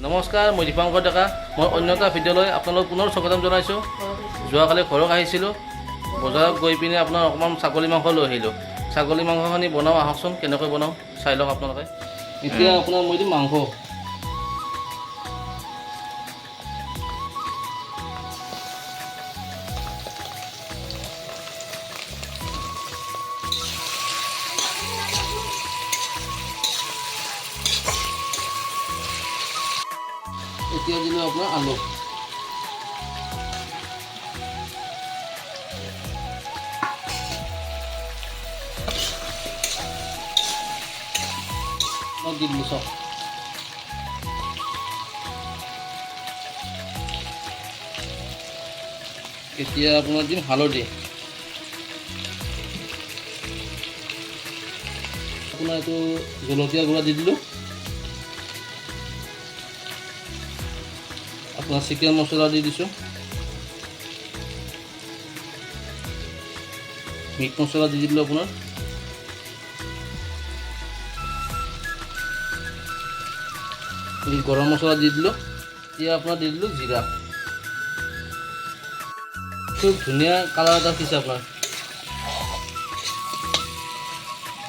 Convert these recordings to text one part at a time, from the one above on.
নমস্কাৰ, মই দীপাংকৰ ডেকা। মই অন্য এটা ভিডিঅ'লৈ আপোনালোক পুনৰ স্বাগতম জনাইছোঁ। যোৱাকালি ঘৰত আহিছিলোঁ, বজাৰত গৈ পিনে আপোনাৰ অকণমান ছাগলী মাংস লৈ আহিলোঁ। ছাগলী মাংসখিনি বনাওঁ, আহকচোন কেনেকৈ বনাওঁ চাই লওক আপোনালোকে। এতিয়া আপোনাৰ মই দিম মাংস। এতিয়া দিলোঁ আপোনাৰ আলু। দি দিলোঁ চব। এতিয়া আপোনাৰ দিম হালধি। আপোনাৰ এইটো জলকীয়া গুড়া দি দিলোঁ। আপোনাৰ চিকেন মছলা দি দিছোঁ, মিট মছলা দি দিলোঁ আপোনাৰ, গৰম মছলা দি দিলোঁ। এতিয়া আপোনাৰ দি দিলোঁ জিৰা। খুব ধুনীয়া কালাৰ এটা উঠিছে আপোনাৰ,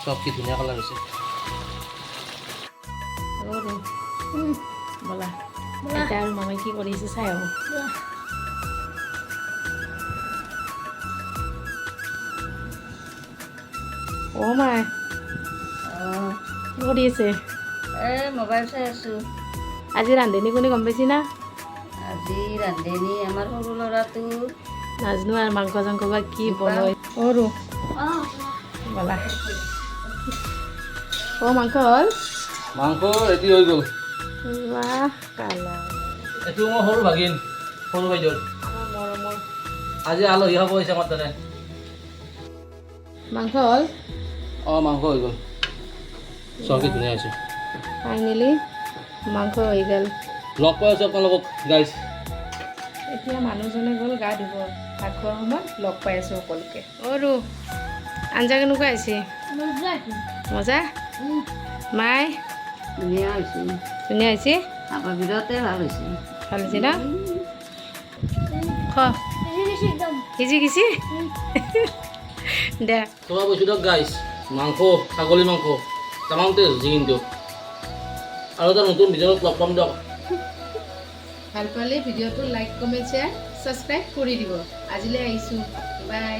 চব কি ধুনীয়া কালাৰ হৈছে। বলা এটা আৰু মামাই কি কৰিছে চাই আহোঁ। অ মাই কি কৰি আছে? মোবাইল চাই আছোঁ। আজি ৰান্ধনি কোনে গম পাইছি না? আজি ৰান্ধনি আমাৰ সৰু ল'ৰাটো। নাজনো আৰু মাংস চাংস বা কি বনাই। সৰু বলা মাংস হ'ল, মাংস ৰেডি হৈ গ'ল। বাহ কালা এইটো মোৰ সৰু ভাগিন, সৰু বাইদেউৰ। আমাৰ মৰমৰ আজি আলহী খাব আহিছে আমাৰ তাতে। মাংস হ'ল। মাংস হৈ গ'ল, চব কি ধুনীয়া হৈছে। ফাইনেলি মাংস হৈ গ'ল। লগ পাই আছোঁ আপোনালোকক গাইজ। এতিয়া মানুহজনে গ'ল গা ধুব, ভাত খোৱাৰ সময়ত লগ পাই আছোঁ সকলোকে। অৰু আঞ্জা কেনেকুৱা হৈছে? মজা। মাই ধুনীয়া হৈছে, ধুনীয়া হৈছে, খাব বিৰাটেই ভাল হৈছে। ভাল হৈছে ন? সিজি গেছি দে খোৱা বস্তু দিয়ক গাইজ। মাংস, ছাগলী মাংস তামাম টেষ্ট হৈছে কিন্তু। আৰু এটা নতুন ভিডিঅ'ত লগ পাম দিয়ক। ভাল পালে ভিডিঅ'টো লাইক কমেণ্ট শ্বেয়াৰ ছাবস্ক্ৰাইব কৰি দিব। আজিলৈ আহিছোঁ, বাই।